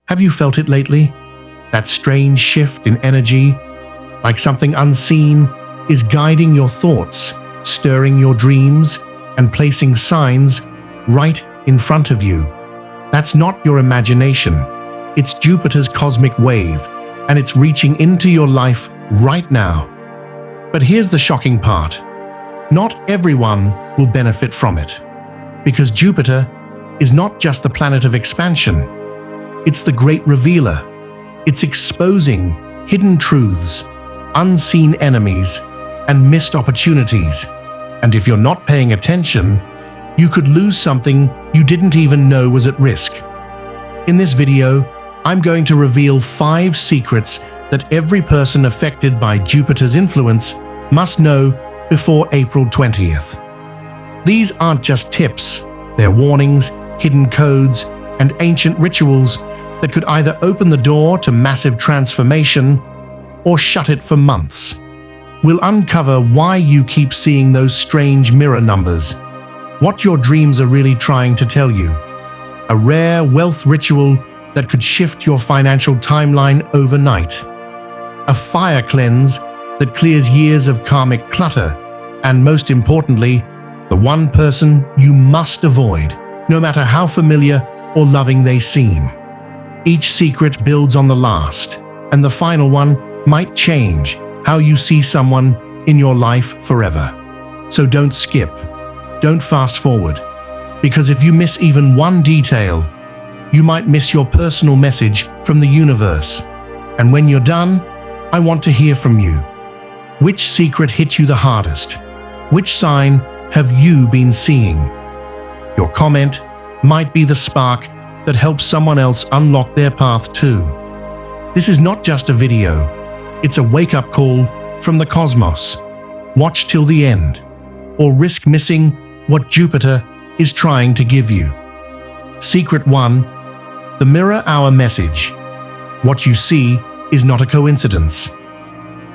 Have you felt it lately? That strange shift in energy, like something unseen, is guiding your thoughts, stirring your dreams, and placing signs right in front of you. That's not your imagination. It's Jupiter's cosmic wave, and it's reaching into your life right now. But here's the shocking part. Not everyone will benefit from it, because Jupiter is not just the planet of expansion. It's the great revealer. It's exposing hidden truths, unseen enemies, and missed opportunities. And if you're not paying attention, you could lose something you didn't even know was at risk. In this video, I'm going to reveal 5 secrets that every person affected by Jupiter's influence must know before April 20th. These aren't just tips, they're warnings, hidden codes, and ancient rituals that could either open the door to massive transformation or shut it for months. We'll uncover why you keep seeing those strange mirror numbers, what your dreams are really trying to tell you, a rare wealth ritual that could shift your financial timeline overnight, a fire cleanse that clears years of karmic clutter, and most importantly, the one person you must avoid, no matter how familiar or loving they seem. Each secret builds on the last, and the final one might change how you see someone in your life forever. So don't skip, don't fast forward, because if you miss even one detail, you might miss your personal message from the universe. And when you're done, I want to hear from you. Which secret hit you the hardest? Which sign have you been seeing? Your comment might be the spark that helps someone else unlock their path too. This is not just a video, it's a wake-up call from the cosmos. Watch till the end, or risk missing what Jupiter is trying to give you. Secret 1. The mirror hour message. What you see is not a coincidence.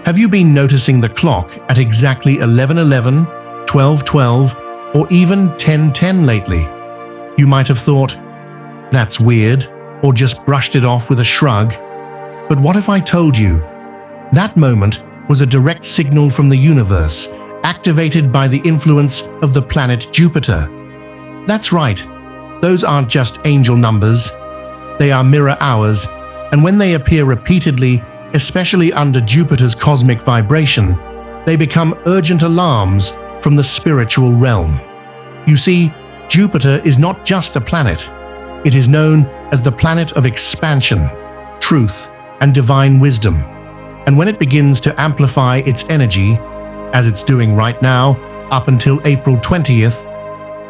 Have you been noticing the clock at exactly 11:11, 12:12, or even 10:10 lately? You might have thought, that's weird, or just brushed it off with a shrug. But what if I told you that moment was a direct signal from the universe, activated by the influence of the planet Jupiter? That's right, those aren't just angel numbers, they are mirror hours, and when they appear repeatedly, especially under Jupiter's cosmic vibration, they become urgent alarms from the spiritual realm. You see, Jupiter is not just a planet. It is known as the planet of expansion, truth, and divine wisdom. And when it begins to amplify its energy, as it's doing right now, up until April 20th,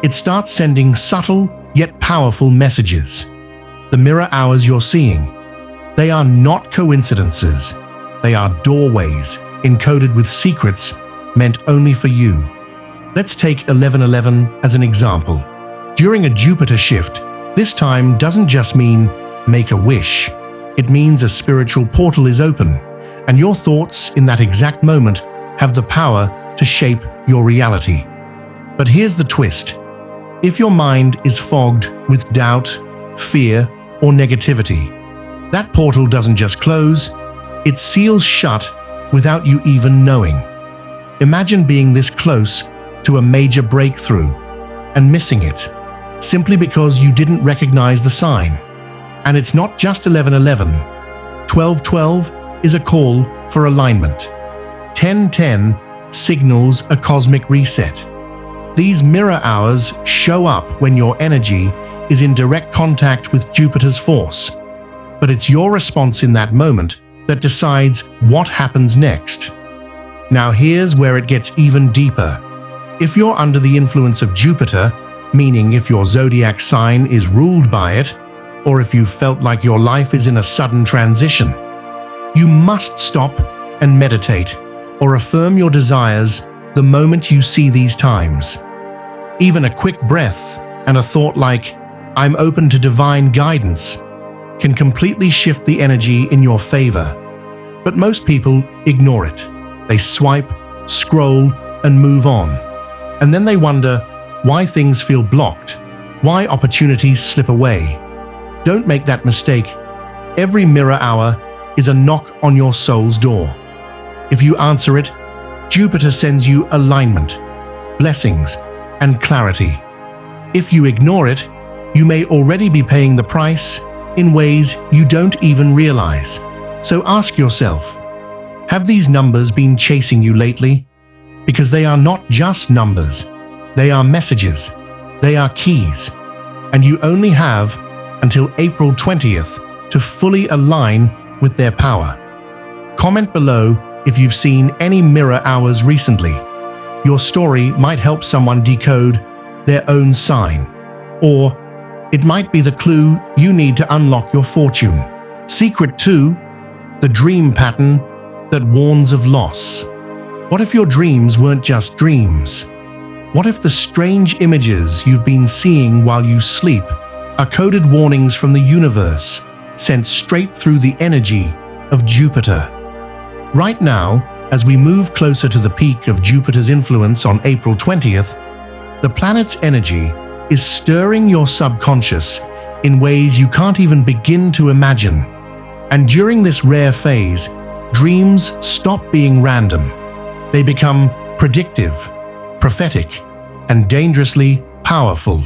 it starts sending subtle yet powerful messages. The mirror hours you're seeing, they are not coincidences. They are doorways encoded with secrets meant only for you. Let's take 11:11 as an example. During a Jupiter shift, this time doesn't just mean make a wish. It means a spiritual portal is open, and your thoughts in that exact moment have the power to shape your reality. But here's the twist. If your mind is fogged with doubt, fear, or negativity, that portal doesn't just close, it seals shut without you even knowing. Imagine being this close to a major breakthrough and missing it, simply because you didn't recognize the sign. And it's not just 11:11. 12:12 is a call for alignment. 10:10 signals a cosmic reset. These mirror hours show up when your energy is in direct contact with Jupiter's force. But it's your response in that moment that decides what happens next. Now here's where it gets even deeper. If you're under the influence of Jupiter, meaning if your zodiac sign is ruled by it, or if you felt like your life is in a sudden transition, you must stop and meditate or affirm your desires the moment you see these times. Even a quick breath and a thought like, "I'm open to divine guidance," can completely shift the energy in your favor. But most people ignore it. They swipe, scroll, and move on. And then they wonder why things feel blocked, why opportunities slip away. Don't make that mistake. Every mirror hour is a knock on your soul's door. If you answer it, Jupiter sends you alignment, blessings, and clarity. If you ignore it, you may already be paying the price in ways you don't even realize. So ask yourself, have these numbers been chasing you lately? Because they are not just numbers, they are messages, they are keys, and you only have until April 20th to fully align with their power. Comment below if you've seen any mirror hours recently. Your story might help someone decode their own sign, or it might be the clue you need to unlock your fortune. Secret 2, the dream pattern that warns of loss. What if your dreams weren't just dreams? What if the strange images you've been seeing while you sleep are coded warnings from the universe sent straight through the energy of Jupiter? Right now, as we move closer to the peak of Jupiter's influence on April 20th, the planet's energy is stirring your subconscious in ways you can't even begin to imagine. And during this rare phase, dreams stop being random. They become predictive, prophetic, and dangerously powerful.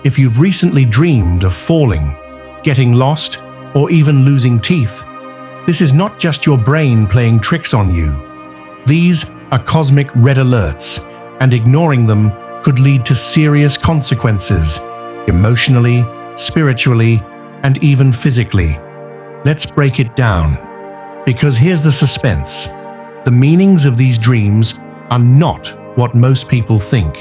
If you've recently dreamed of falling, getting lost, or even losing teeth, this is not just your brain playing tricks on you. These are cosmic red alerts, and ignoring them could lead to serious consequences, emotionally, spiritually, and even physically. Let's break it down, because here's the suspense. The meanings of these dreams are not what most people think.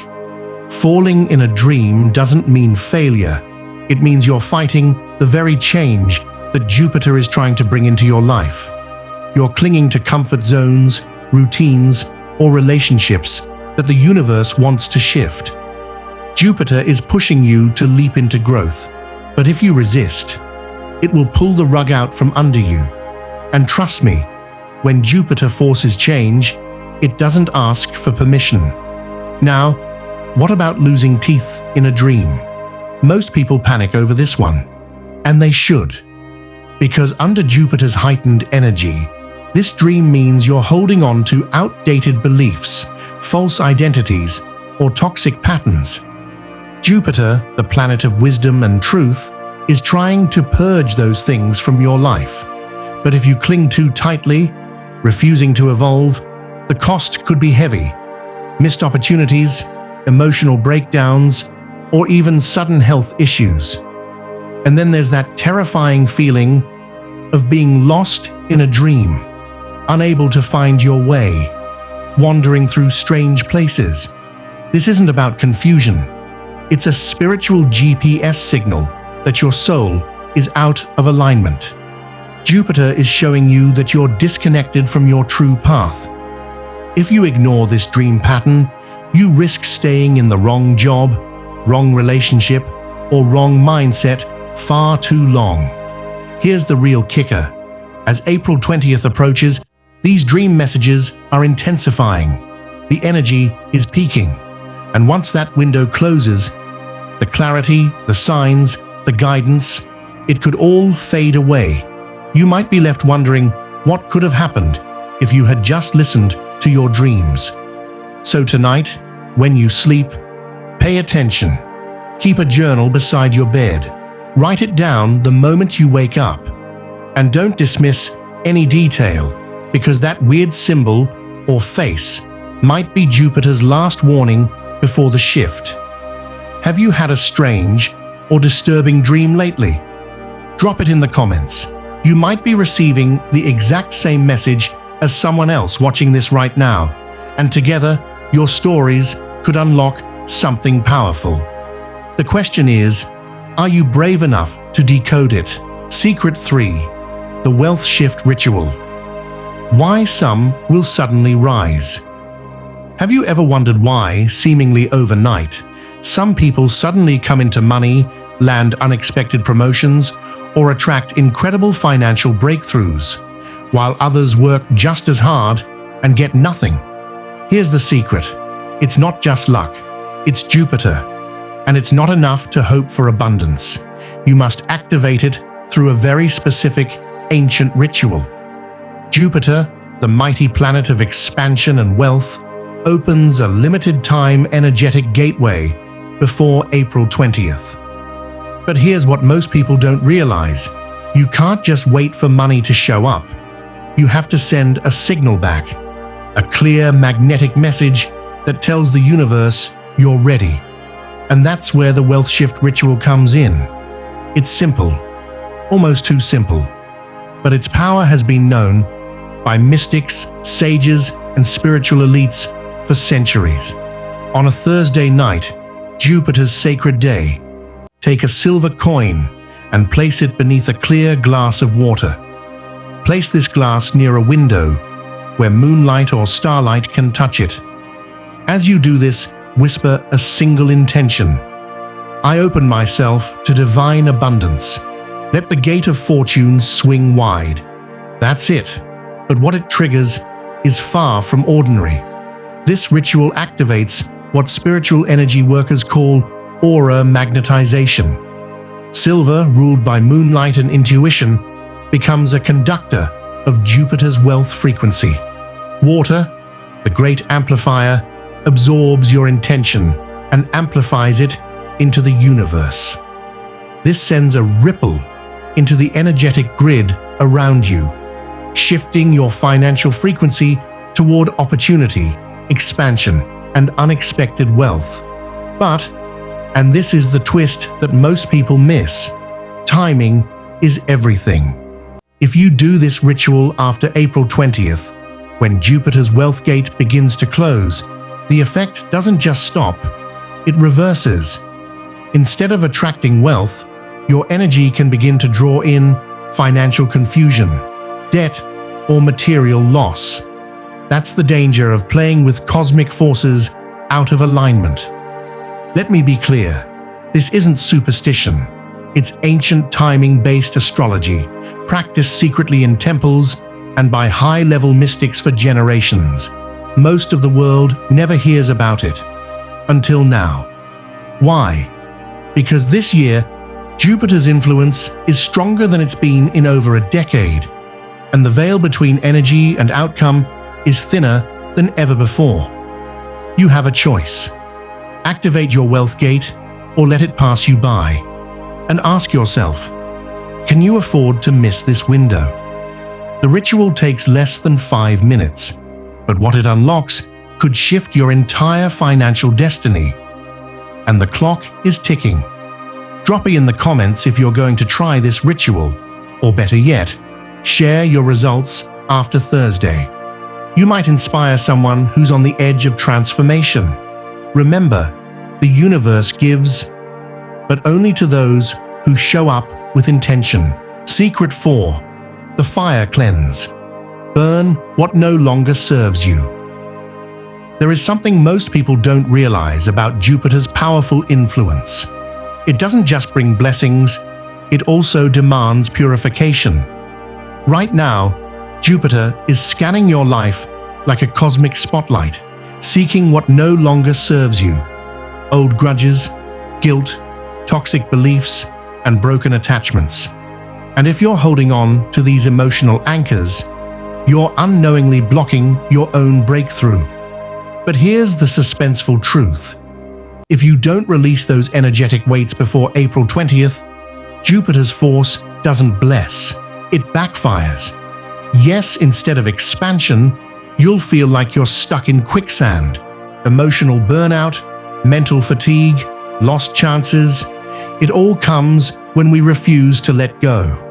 Falling in a dream doesn't mean failure. It means you're fighting the very change that Jupiter is trying to bring into your life. You're clinging to comfort zones, routines, or relationships that the universe wants to shift. Jupiter is pushing you to leap into growth, but if you resist, it will pull the rug out from under you. And trust me, when Jupiter forces change, it doesn't ask for permission. Now, what about losing teeth in a dream? Most people panic over this one, and they should. Because under Jupiter's heightened energy, this dream means you're holding on to outdated beliefs, false identities, or toxic patterns. Jupiter, the planet of wisdom and truth, is trying to purge those things from your life. But if you cling too tightly, refusing to evolve, the cost could be heavy. Missed opportunities, emotional breakdowns, or even sudden health issues. And then there's that terrifying feeling of being lost in a dream, unable to find your way, wandering through strange places. This isn't about confusion. It's a spiritual GPS signal that your soul is out of alignment. Jupiter is showing you that you're disconnected from your true path. If you ignore this dream pattern, you risk staying in the wrong job, wrong relationship, or wrong mindset far too long. Here's the real kicker. As April 20th approaches, these dream messages are intensifying. The energy is peaking. And once that window closes, the clarity, the signs, the guidance, it could all fade away. You might be left wondering what could have happened if you had just listened to your dreams. So tonight, when you sleep, pay attention. Keep a journal beside your bed. Write it down the moment you wake up. And don't dismiss any detail, because that weird symbol or face might be Jupiter's last warning before the shift. Have you had a strange or disturbing dream lately? Drop it in the comments. You might be receiving the exact same message as someone else watching this right now, and together, your stories could unlock something powerful. The question is, are you brave enough to decode it? Secret 3. The Wealth Shift Ritual. Why some will suddenly rise. Have you ever wondered why, seemingly overnight, some people suddenly come into money, land unexpected promotions, or attract incredible financial breakthroughs, while others work just as hard and get nothing? Here's the secret. It's not just luck, it's Jupiter. And it's not enough to hope for abundance. You must activate it through a very specific, ancient ritual. Jupiter, the mighty planet of expansion and wealth, opens a limited-time energetic gateway before April 20th. But here's what most people don't realize. You can't just wait for money to show up. You have to send a signal back, a clear magnetic message that tells the universe you're ready. And that's where the wealth shift ritual comes in. It's simple, almost too simple, but its power has been known by mystics, sages, and spiritual elites for centuries. On a Thursday night, Jupiter's sacred day, take a silver coin and place it beneath a clear glass of water. Place this glass near a window where moonlight or starlight can touch it. As you do this, whisper a single intention. I open myself to divine abundance. Let the gate of fortune swing wide. That's it. But what it triggers is far from ordinary. This ritual activates what spiritual energy workers call aura magnetization. Silver, ruled by moonlight and intuition, becomes a conductor of Jupiter's wealth frequency. Water, the great amplifier, absorbs your intention and amplifies it into the universe. This sends a ripple into the energetic grid around you, shifting your financial frequency toward opportunity, expansion, and unexpected wealth. But, and this is the twist that most people miss, timing is everything. If you do this ritual after April 20th, when Jupiter's wealth gate begins to close, the effect doesn't just stop, it reverses. Instead of attracting wealth, your energy can begin to draw in financial confusion, debt, or material loss. That's the danger of playing with cosmic forces out of alignment. Let me be clear, this isn't superstition. It's ancient timing-based astrology, practiced secretly in temples and by high-level mystics for generations. Most of the world never hears about it. Until now. Why? Because this year, Jupiter's influence is stronger than it's been in over a decade, and the veil between energy and outcome is thinner than ever before. You have a choice. Activate your wealth gate or let it pass you by. And ask yourself, can you afford to miss this window? The ritual takes less than 5 minutes, but what it unlocks could shift your entire financial destiny. And the clock is ticking. Drop it in the comments if you're going to try this ritual, or better yet, share your results after Thursday. You might inspire someone who's on the edge of transformation. Remember, the universe gives, but only to those who show up with intention. Secret 4. The fire cleanse. Burn what no longer serves you. There is something most people don't realize about Jupiter's powerful influence. It doesn't just bring blessings, it also demands purification. Right now, Jupiter is scanning your life like a cosmic spotlight, seeking what no longer serves you. Old grudges, guilt, toxic beliefs, and broken attachments. And if you're holding on to these emotional anchors, you're unknowingly blocking your own breakthrough. But here's the suspenseful truth. If you don't release those energetic weights before April 20th, Jupiter's force doesn't bless, it backfires. Yes, instead of expansion, you'll feel like you're stuck in quicksand. Emotional burnout, mental fatigue, lost chances. It all comes when we refuse to let go.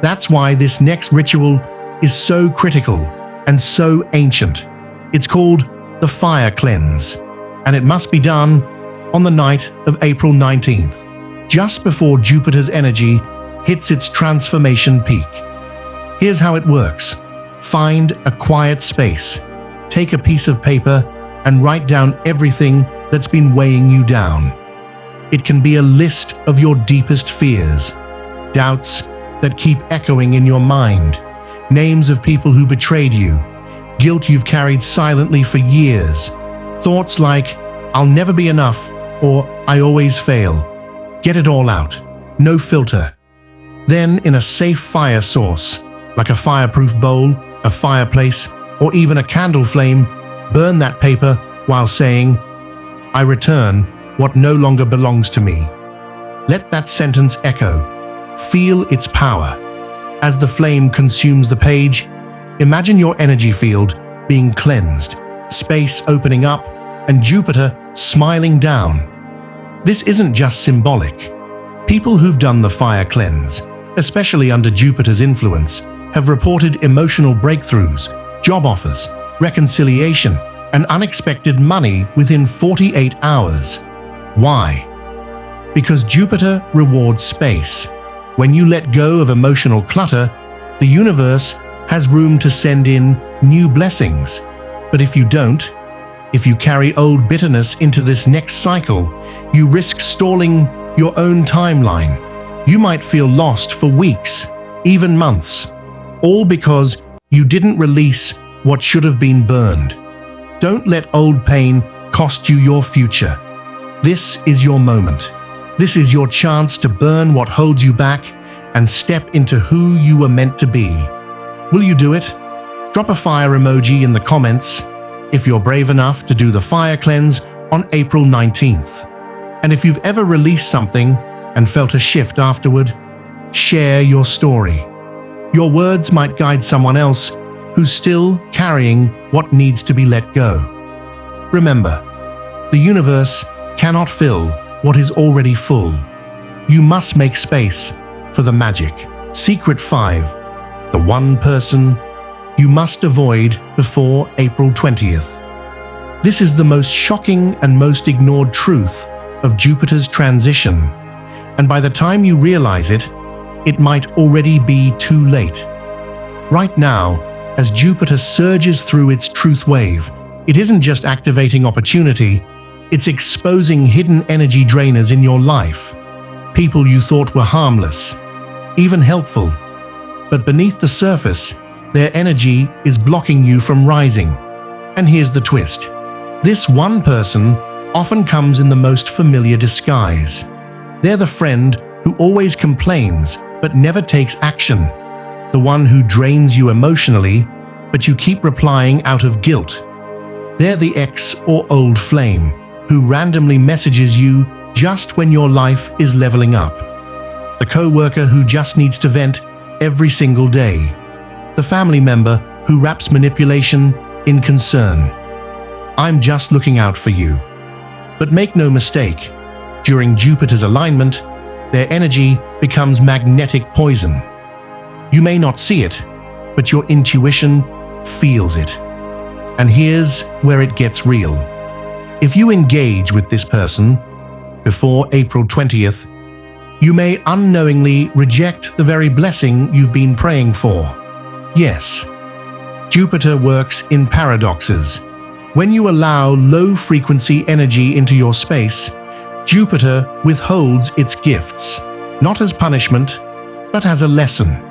That's why this next ritual is so critical and so ancient. It's called the fire cleanse, and it must be done on the night of April 19th, just before Jupiter's energy hits its transformation peak. Here's how it works. Find a quiet space, take a piece of paper, and write down everything that's been weighing you down. It can be a list of your deepest fears, doubts that keep echoing in your mind, names of people who betrayed you, guilt you've carried silently for years, thoughts like, "I'll never be enough," or "I always fail." Get it all out. No filter. Then, in a safe fire source, like a fireproof bowl, a fireplace, or even a candle flame, burn that paper while saying, "I return what no longer belongs to me." Let that sentence echo. Feel its power. As the flame consumes the page, imagine your energy field being cleansed, space opening up, and Jupiter smiling down. This isn't just symbolic. People who've done the fire cleanse, especially under Jupiter's influence, have reported emotional breakthroughs, job offers, reconciliation, and unexpected money within 48 hours. Why? Because Jupiter rewards space. When you let go of emotional clutter, the universe has room to send in new blessings. But if you don't, if you carry old bitterness into this next cycle, you risk stalling your own timeline. You might feel lost for weeks, even months, all because you didn't release what should have been burned. Don't let old pain cost you your future. This is your moment. This is your chance to burn what holds you back and step into who you were meant to be. Will you do it? Drop a fire emoji in the comments if you're brave enough to do the fire cleanse on April 19th. And if you've ever released something and felt a shift afterward, share your story. Your words might guide someone else who's still carrying what needs to be let go. Remember, the universe cannot fill what is already full. You must make space for the magic. Secret 5. The one person you must avoid before April 20th. This is the most shocking and most ignored truth of Jupiter's transition, and by the time you realize it, it might already be too late. Right now, as Jupiter surges through its truth wave, it isn't just activating opportunity, it's exposing hidden energy drainers in your life. People you thought were harmless, even helpful, but beneath the surface, their energy is blocking you from rising. And here's the twist. This one person often comes in the most familiar disguise. They're the friend who always complains but never takes action. The one who drains you emotionally, but you keep replying out of guilt. They're the ex or old flame who randomly messages you just when your life is leveling up. The co-worker who just needs to vent every single day. The family member who wraps manipulation in concern. I'm just looking out for you. But make no mistake, during Jupiter's alignment, their energy becomes magnetic poison. You may not see it, but your intuition feels it. And here's where it gets real. If you engage with this person before April 20th, you may unknowingly reject the very blessing you've been praying for. Yes, Jupiter works in paradoxes. When you allow low-frequency energy into your space, Jupiter withholds its gifts, not as punishment, but as a lesson.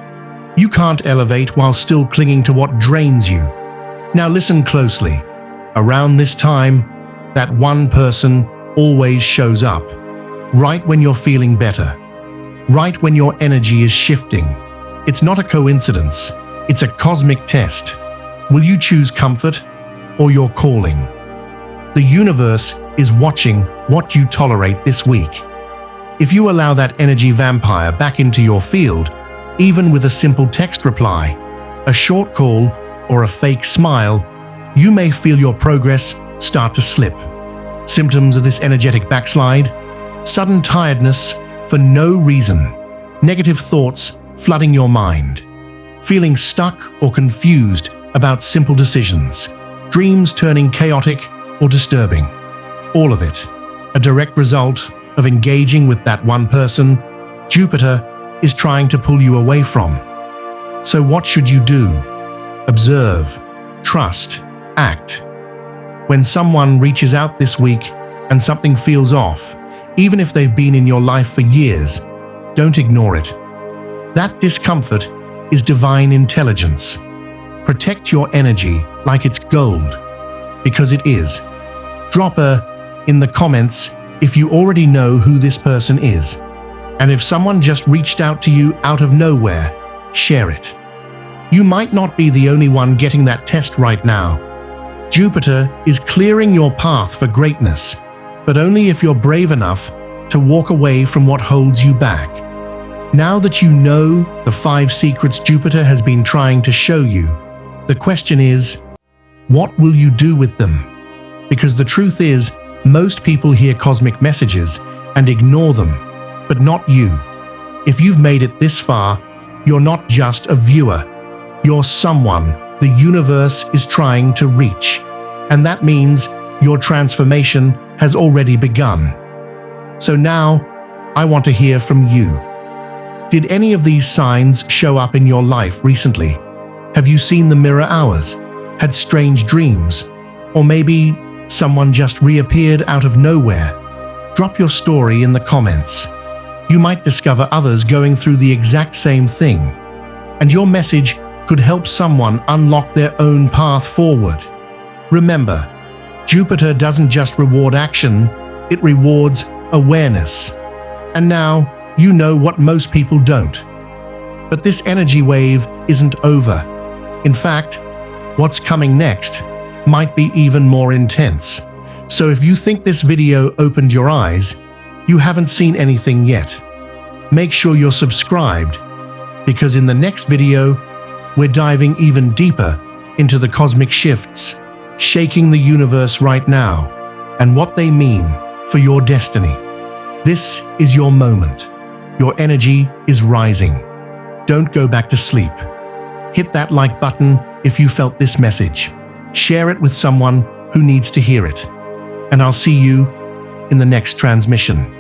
You can't elevate while still clinging to what drains you. Now listen closely. Around this time, that one person always shows up, right when you're feeling better, right when your energy is shifting. It's not a coincidence, it's a cosmic test. Will you choose comfort or your calling? The universe is watching what you tolerate this week. If you allow that energy vampire back into your field, even with a simple text reply, a short call, or a fake smile, you may feel your progress start to slip. Symptoms of this energetic backslide: sudden tiredness for no reason, negative thoughts flooding your mind, feeling stuck or confused about simple decisions, dreams turning chaotic or disturbing. All of it a direct result of engaging with that one person Jupiter is trying to pull you away from. So what should you do? Observe, trust, act. When someone reaches out this week and something feels off, even if they've been in your life for years, don't ignore it. That discomfort is divine intelligence. Protect your energy like it's gold, because it is. Drop a in the comments if you already know who this person is. And if someone just reached out to you out of nowhere, share it. You might not be the only one getting that test right now. Jupiter is clearing your path for greatness, but only if you're brave enough to walk away from what holds you back. Now that you know the 5 secrets Jupiter has been trying to show you, the question is, what will you do with them? Because the truth is, most people hear cosmic messages and ignore them, but not you. If you've made it this far, you're not just a viewer. You're someone the universe is trying to reach. And that means your transformation has already begun. So now, I want to hear from you. Did any of these signs show up in your life recently? Have you seen the mirror hours? Had strange dreams? Or maybe someone just reappeared out of nowhere? Drop your story in the comments. You might discover others going through the exact same thing, and your message could help someone unlock their own path forward. Remember, Jupiter doesn't just reward action, it rewards awareness. And now, you know what most people don't. But this energy wave isn't over. In fact, what's coming next might be even more intense. So if you think this video opened your eyes, you haven't seen anything yet. Make sure you're subscribed, because in the next video, we're diving even deeper into the cosmic shifts shaking the universe right now and what they mean for your destiny. This is your moment. Your energy is rising. Don't go back to sleep. Hit that like button if you felt this message. Share it with someone who needs to hear it. And I'll see you in the next transmission.